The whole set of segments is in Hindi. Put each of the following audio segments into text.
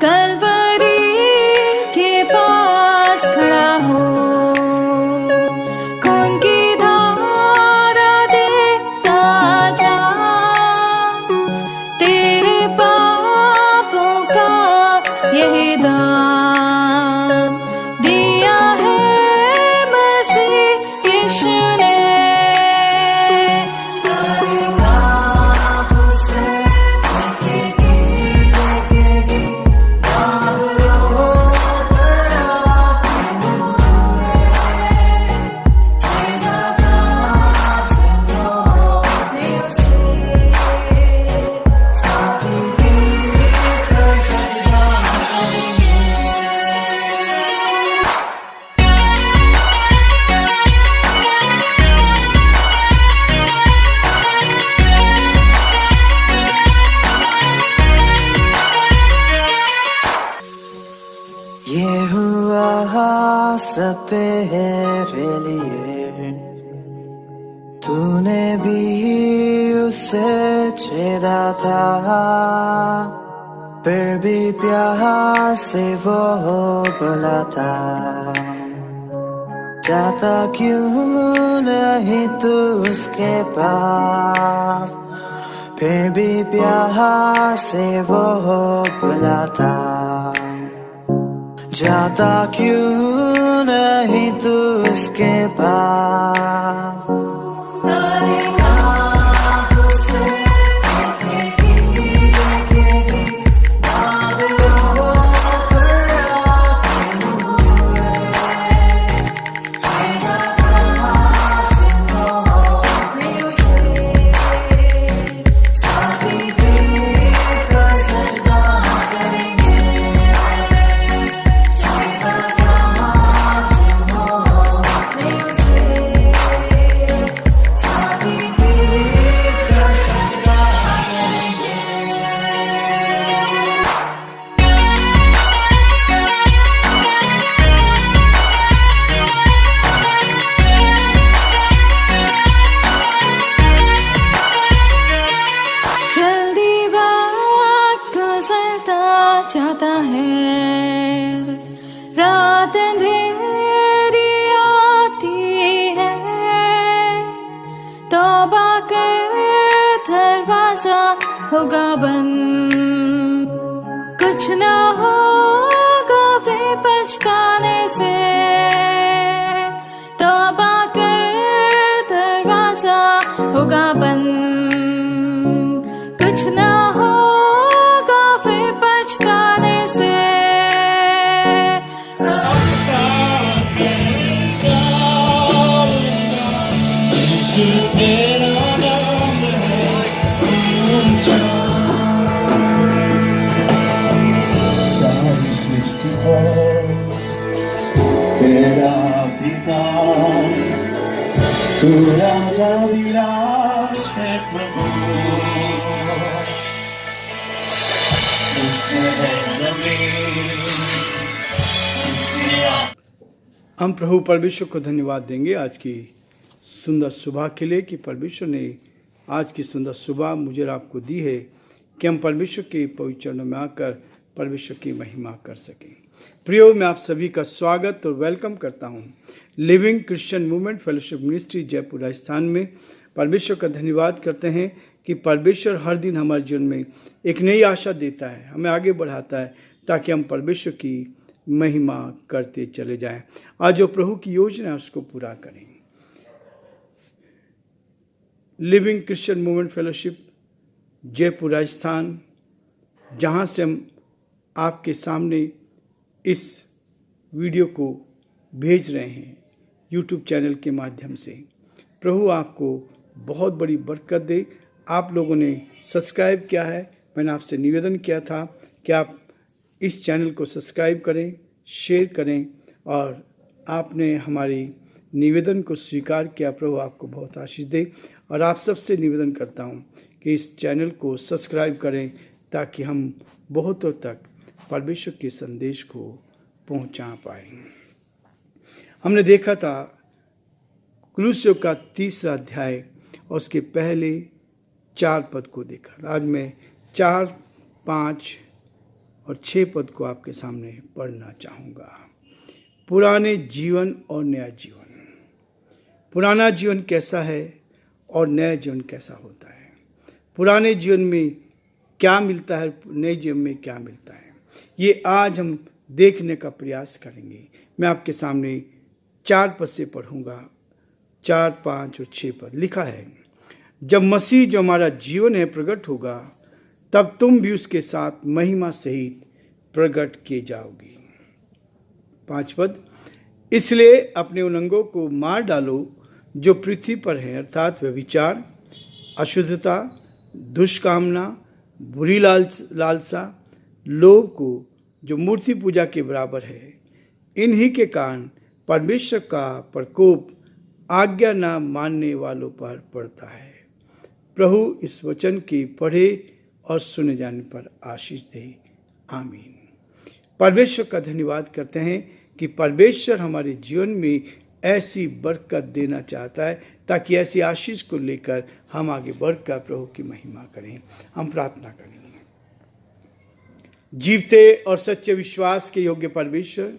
कलवरी के पास खड़ा हो, खून की धारा देखता जा, तेरे पापों का यही दाम दिया है मसीह यीशु ने। ये हुआ सब तेरे लिए, तूने भी उसे छेड़ा था, फिर भी प्यार से वो बुलाता, जाता क्यों नहीं तू उसके पास, फिर भी प्यार से वो बुलाता, जाता क्यों नहीं तू उसके पास। चाहता है, रात अंधेरी आती है, तौबा कर दरवाजा होगा बंद, कुछ ना होगा वे पछताने से, तौबा कर दरवाजा होगा बंद, कुछ ना होगा फिर पछताने से। सारी सृष्टि पर तेरा पिता, तू राजा विराज है प्रभु, हम प्रभु परमेश्वर को धन्यवाद देंगे आज की सुंदर सुबह के लिए कि परमेश्वर ने आज की सुंदर सुबह मुझे और आपको दी है कि हम परमेश्वर के पवित्र चरणों में आकर परमेश्वर की महिमा कर सकें। प्रियो, मैं आप सभी का स्वागत और वेलकम करता हूं living Christian movement fellowship ministry Jaipur Rajasthan में। परमेश्वर का धन्यवाद करते हैं कि परमेश्वर हर दिन हमारे जीवन में एक नई आशा देता है, हमें आगे बढ़ाता है ताकि हम परमेश्वर की महिमा करते चले जाएं। आज जो प्रभु की योजना है उसको पूरा करें। Living Christian movement fellowship Jaipur Rajasthan, जहां से हम आपके सामने इस वीडियो को भेज रहे हैं यूट्यूब चैनल के माध्यम से। प्रभु आपको बहुत बड़ी बरकत दे। आप लोगों ने सब्सक्राइब किया है, मैंने आपसे निवेदन किया था कि आप इस चैनल को सब्सक्राइब करें, शेयर करें, और आपने हमारी निवेदन को स्वीकार किया। प्रभु आपको बहुत आशीष दे। और आप सबसे निवेदन करता हूं कि इस चैनल को सब्सक्राइब करें ताकि हम बहुतों तक परमेश्वर के संदेश को पहुंचा पाएं। हमने देखा था कुलुस्सियों का 3 अध्याय और उसके पहले 4 पद को देखा। आज मैं 4, 5 और 6 पद को आपके सामने पढ़ना चाहूँगा। पुराने जीवन और नया जीवन। पुराना जीवन कैसा है और नया जीवन कैसा होता है? पुराने जीवन में क्या मिलता है, नए जीवन में क्या मिलता है, ये आज हम देखने का प्रयास करेंगे। मैं आपके सामने 4 पद से पढ़ूंगा, 4, 5 और 6 पद। लिखा है, जब मसीह जो हमारा जीवन है प्रकट होगा, तब तुम भी उसके साथ महिमा सहित प्रकट किए जाओगे। 5 पद, इसलिए अपने उन अंगों को मार डालो जो पृथ्वी पर है, अर्थात व्यभिचार, अशुद्धता, दुष्कामना, बुरी लालसा, लोभ को जो मूर्ति पूजा के बराबर है। इन्हीं के कारण परमेश्वर का प्रकोप आज्ञा न मानने वालों पर पड़ता है। प्रभु इस वचन के पढ़े और सुने जाने पर आशीष दे। आमीन। परमेश्वर का धन्यवाद करते हैं कि परमेश्वर हमारे जीवन में ऐसी बरकत देना चाहता है, ताकि ऐसी आशीष को लेकर हम आगे बढ़कर प्रभु की महिमा करें। हम प्रार्थना करेंगे। जीवते और सच्चे विश्वास के योग्य परमेश्वर,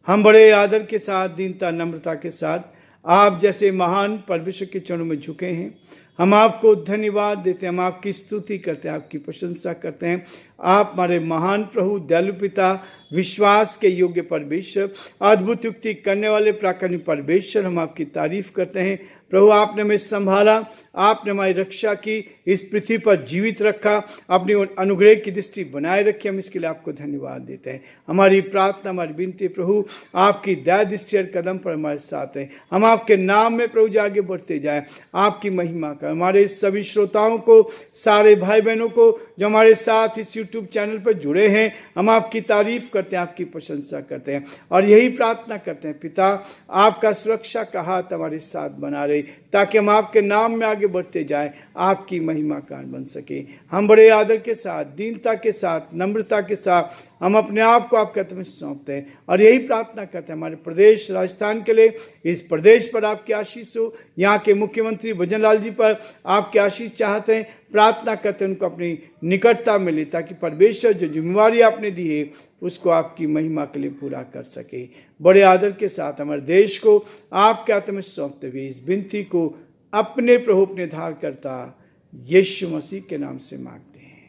हम बड़े आदर के साथ, दीनता, नम्रता के साथ आप जैसे महान परमेश्वर के चरणों में झुके हैं। हम आपको धन्यवाद देते हैं, हम आपकी स्तुति करते हैं, आपकी प्रशंसा करते हैं। आप हमारे महान प्रभु, दयालु पिता, विश्वास के योग्य परमेश्वर, अद्भुत युक्ति करने वाले प्राकरणिक परमेश्वर, हम आपकी तारीफ करते हैं। प्रभु, आपने हमें संभाला, आपने हमारी रक्षा की, इस पृथ्वी पर जीवित रखा, अपनी अनुग्रह की दृष्टि बनाए रखी। हम इसके लिए आपको धन्यवाद देते हैं। हमारी प्रार्थना, हमारी विनती प्रभु, आपकी दया दृष्टि और कदम पर हमारे साथ है। हम आपके नाम में प्रभु जी आगे बढ़ते जाए, आपकी महिमा कर। हमारे सभी श्रोताओं को, सारे भाई बहनों को जो हमारे साथ इस यूट्यूब चैनल पर जुड़े हैं, हम आपकी तारीफ करते हैं, आपकी प्रशंसा करते हैं और यही प्रार्थना करते हैं पिता, आपका सुरक्षा का हाथ हमारे साथ बना रहे, ताकि हम आपके नाम में आगे बढ़ते जाएं, आपकी महिमा कारण बन सके। हम बड़े आदर के साथ, दीनता के साथ, नम्रता के साथ हम अपने आप को आपके हाथ में सौंपते हैं और यही प्रार्थना करते हैं हमारे प्रदेश राजस्थान के लिए। इस प्रदेश पर आपकी आशीष हो, यहाँ के मुख्यमंत्री भजन लाल जी पर आपकी आशीष चाहते हैं। प्रार्थना करते हैं उनको अपनी निकटता मिले, ताकि परमेश्वर जो जिम्मेवारी आपने दी है उसको आपकी महिमा के लिए पूरा कर सके। बड़े आदर के साथ हमारे देश को आपके हाथ में सौंपते हुए इस विनती को अपने प्रभु, अपने धारकर्ता यीशु मसीह के नाम से मांगते हैं।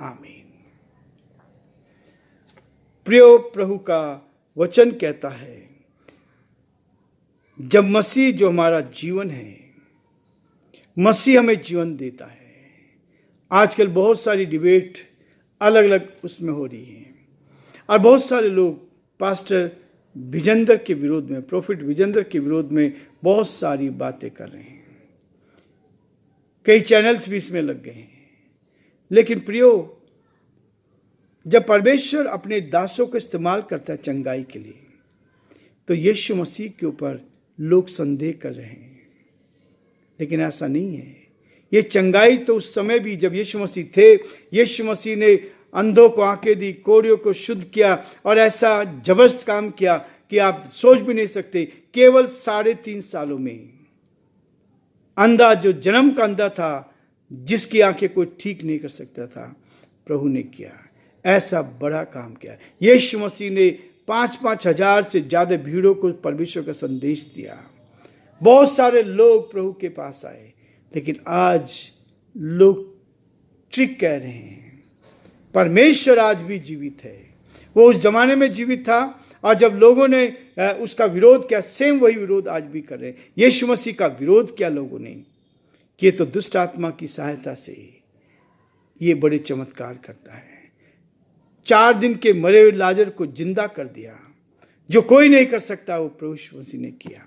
आमीन। प्रियो, प्रभु का वचन कहता है, जब मसीह जो हमारा जीवन है, मसीह हमें जीवन देता है। आजकल बहुत सारी डिबेट अलग अलग उसमें हो रही है और बहुत सारे लोग पास्टर विजेंद्र के विरोध में, प्रॉफिट विजेंद्र के विरोध में बहुत सारी बातें कर रहे हैं। कई चैनल्स भी इसमें लग गए हैं। लेकिन प्रियो, जब परमेश्वर अपने दासों को इस्तेमाल करता है चंगाई के लिए, तो यीशु मसीह के ऊपर लोग संदेह कर रहे हैं। लेकिन ऐसा नहीं है। ये चंगाई तो उस समय भी जब यीशु मसीह थे, यीशु मसीह ने अंधों को आंखें दी, कोढ़ियों को शुद्ध किया और ऐसा जबरदस्त काम किया कि आप सोच भी नहीं सकते। केवल 3.5 सालों में अंधा, जो जन्म का अंधा था, जिसकी आंखें कोई ठीक नहीं कर सकता था, प्रभु ने किया। ऐसा बड़ा काम किया। यीशु मसीह ने 5-5 हजार से ज़्यादा भीड़ों को परमेश्वर का संदेश दिया। बहुत सारे लोग प्रभु के पास आए। लेकिन आज लोग ट्रिक कह रहे हैं। परमेश्वर आज भी जीवित है। वो उस जमाने में जीवित था और जब लोगों ने उसका विरोध किया, सेम वही विरोध आज भी कर रहे हैं। यीशु मसीह का विरोध किया लोगों ने कि ये तो दुष्ट आत्मा की सहायता से ये बड़े चमत्कार करता है। 4 दिन के मरे हुए लाजर को जिंदा कर दिया। जो कोई नहीं कर सकता वो प्रभु यीशु मसीह ने किया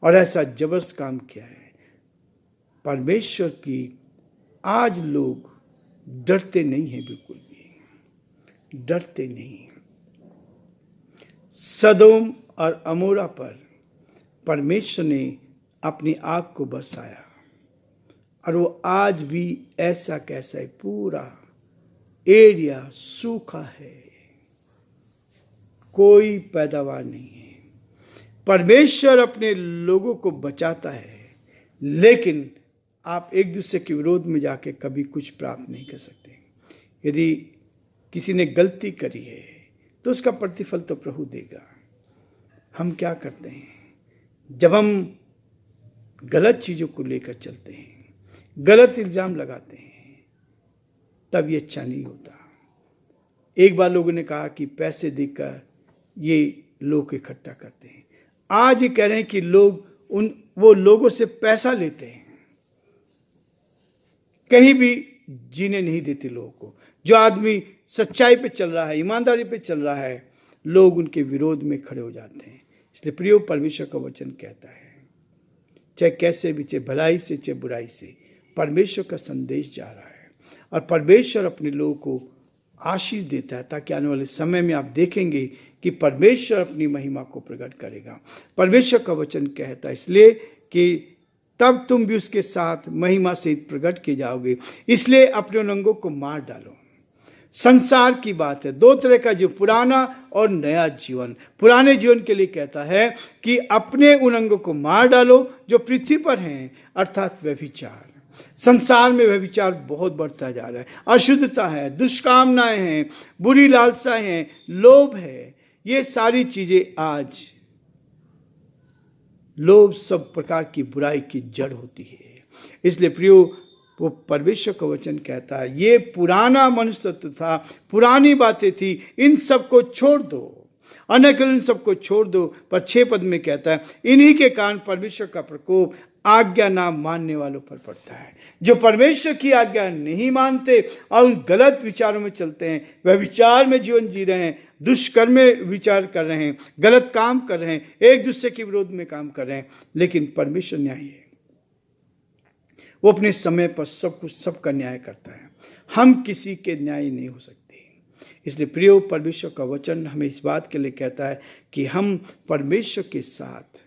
और ऐसा जबरदस्त काम किया है। परमेश्वर की आज लोग डरते नहीं हैं, बिल्कुल भी डरते नहीं। सदोम और अमोरा पर परमेश्वर ने अपनी आग को बरसाया और वो आज भी ऐसा कैसा है, पूरा एरिया सूखा है, कोई पैदावार नहीं है। परमेश्वर अपने लोगों को बचाता है, लेकिन आप एक दूसरे के विरोध में जाके कभी कुछ प्राप्त नहीं कर सकते। यदि किसी ने गलती करी है तो उसका प्रतिफल तो प्रभु देगा। हम क्या करते हैं, जब हम गलत चीज़ों को लेकर चलते हैं, गलत इल्ज़ाम लगाते हैं, तब ये अच्छा नहीं होता। एक बार लोगों ने कहा कि पैसे देकर ये लोग इकट्ठा करते हैं। आज ये कह रहे हैं कि वो लोगों से पैसा लेते हैं, कहीं भी जीने नहीं देते लोगों को। जो आदमी सच्चाई पे चल रहा है, ईमानदारी पे चल रहा है, लोग उनके विरोध में खड़े हो जाते हैं। इसलिए प्रियो, परमेश्वर का वचन कहता है, चाहे कैसे भी, चाहे भलाई से चाहे बुराई से, परमेश्वर का संदेश जा रहा है और परमेश्वर अपने लोगों को आशीष देता है, ताकि आने वाले समय में आप देखेंगे कि परमेश्वर अपनी महिमा को प्रकट करेगा। परमेश्वर का वचन कहता है इसलिए कि तब तुम भी उसके साथ महिमा से प्रकट किए जाओगे। इसलिए अपने उन अंगों को मार डालो। संसार की बात है, दो तरह का, जो पुराना और नया जीवन। पुराने जीवन के लिए कहता है कि अपने उन अंगों को मार डालो जो पृथ्वी पर हैं, अर्थात व्यभिचार। संसार में व्यभिचार बहुत बढ़ता जा रहा है। अशुद्धता है, दुष्कामनाएं हैं, बुरी लालसाएं हैं, लोभ है, ये सारी चीजें आज, लोभ सब प्रकार की बुराई की जड़ होती है। इसलिए प्रियो, वो परमेश्वर का वचन कहता है, ये पुराना मनुष्यत्व था, पुरानी बातें थी, इन सबको छोड़ दो, अनकल इन सबको छोड़ दो। पर 6 पद में कहता है, इन्हीं के कारण परमेश्वर का प्रकोप आज्ञा ना मानने वालों पर पड़ता है। जो परमेश्वर की आज्ञा नहीं मानते और उन गलत विचारों में चलते हैं, वह विचार में जीवन जी रहे हैं, दुष्कर्म में विचार कर रहे हैं, गलत काम कर रहे हैं, एक दूसरे के विरोध में काम कर रहे हैं। लेकिन परमेश्वर न्यायी है, वो अपने समय पर सब कुछ, सबका न्याय करता है। हम किसी के न्याय नहीं हो सकते। इसलिए प्रियो, परमेश्वर का वचन हमें इस बात के लिए कहता है कि हम परमेश्वर के साथ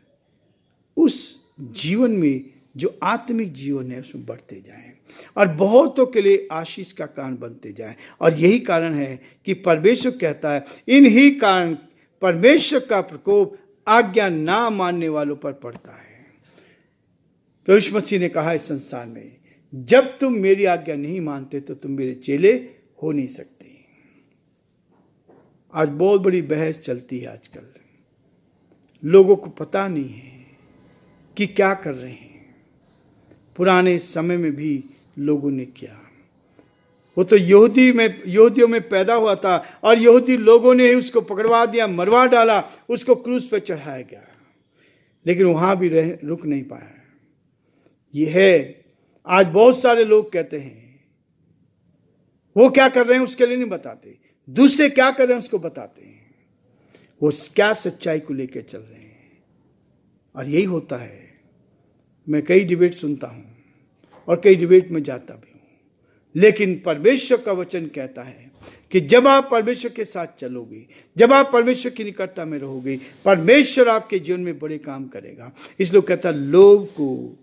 उस जीवन में, जो आत्मिक जीवन है, उसमें बढ़ते जाएं और बहुतों के लिए आशीष का कारण बनते जाएं। और यही कारण है कि परमेश्वर कहता है, इन्हीं कारण परमेश्वर का प्रकोप आज्ञा ना मानने वालों पर पड़ता है। प्रभु यीशु मसीह ने कहा इस संसार में, जब तुम मेरी आज्ञा नहीं मानते तो तुम मेरे चेले हो नहीं सकते। आज बहुत बड़ी बहस चलती है आजकल, लोगों को पता नहीं है कि क्या कर रहे हैं। पुराने समय में भी लोगों ने किया, वो तो यहूदियों में पैदा हुआ था और यहूदी लोगों ने उसको पकड़वा दिया, मरवा डाला, उसको क्रूस पर चढ़ाया गया, लेकिन वहां भी रुक नहीं पाया। ये है, आज बहुत सारे लोग कहते हैं, वो क्या कर रहे हैं उसके लिए नहीं बताते, दूसरे क्या कर रहे हैं उसको बताते हैं, वो क्या सच्चाई को लेकर चल रहे हैं। और यही होता है। मैं कई डिबेट सुनता हूं और कई डिबेट में जाता भी हूं, लेकिन परमेश्वर का वचन कहता है कि जब आप परमेश्वर के साथ चलोगे, जब आप परमेश्वर की निकटता में रहोगे, परमेश्वर आपके जीवन में बड़े काम करेगा। इसलिए कहता है, लोभ को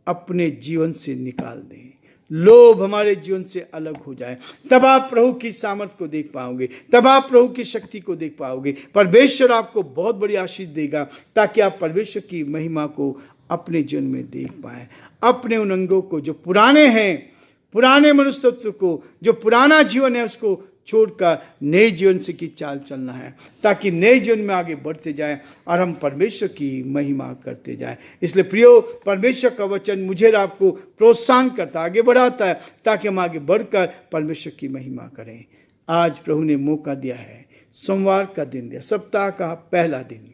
अपने जीवन से निकाल दें, लोभ हमारे जीवन से अलग हो जाए, तब आप प्रभु की सामर्थ को देख पाओगे, तब आप प्रभु की शक्ति को देख पाओगे। परमेश्वर आपको बहुत बड़ी आशीष देगा, ताकि आप परमेश्वर की महिमा को अपने जीवन में देख पाएं। अपने उन अंगों को जो पुराने हैं, पुराने मनुष्यत्व को, जो पुराना जीवन है, उसको छोड़कर नए जीवन से की चाल चलना है, ताकि नए जीवन में आगे बढ़ते जाएं और हम परमेश्वर की महिमा करते जाएं। इसलिए प्रियो, परमेश्वर का वचन मुझे और आपको प्रोत्साहन करता, आगे बढ़ाता है, ताकि हम आगे बढ़कर परमेश्वर की महिमा करें। आज प्रभु ने मौका दिया है, सोमवार का दिन दिया, सप्ताह का पहला दिन,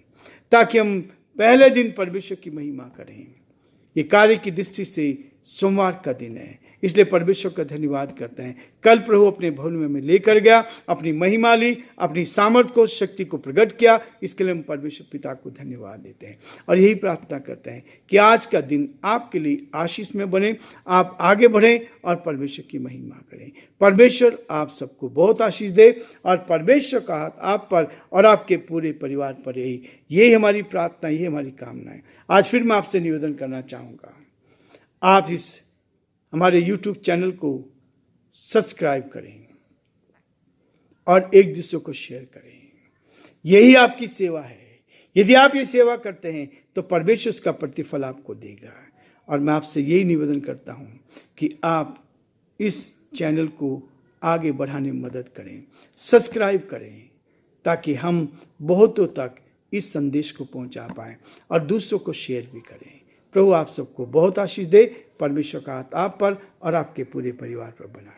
ताकि हम पहले दिन परमेश्वर की महिमा करें। ये कार्य की दृष्टि से सोमवार का दिन है, इसलिए परमेश्वर का धन्यवाद करते हैं। कल प्रभु अपने भवन में हमें लेकर गया, अपनी महिमा ली, अपनी सामर्थ को, शक्ति को प्रकट किया। इसके लिए हम परमेश्वर पिता को धन्यवाद देते हैं और यही प्रार्थना करते हैं कि आज का दिन आपके लिए आशीष में बने, आप आगे बढ़ें और परमेश्वर की महिमा करें। परमेश्वर आप सबको बहुत आशीष दे और परमेश्वर का हाथ आप पर और आपके पूरे परिवार पर रहे। यही हमारी प्रार्थना, यही हमारी कामना है। आज फिर मैं आपसे निवेदन करना चाहूँगा, आप इस हमारे YouTube चैनल को सब्सक्राइब करें और एक दूसरे को शेयर करें। यही आपकी सेवा है। यदि आप ये सेवा करते हैं तो परमेश्वर उसका प्रतिफल आपको देगा। और मैं आपसे यही निवेदन करता हूं कि आप इस चैनल को आगे बढ़ाने में मदद करें, सब्सक्राइब करें, ताकि हम बहुतों तक इस संदेश को पहुंचा पाएं और दूसरों को शेयर भी करें। प्रभु आप सबको बहुत आशीष दे। परमेश्वर का हाथ आप पर और आपके पूरे परिवार पर बना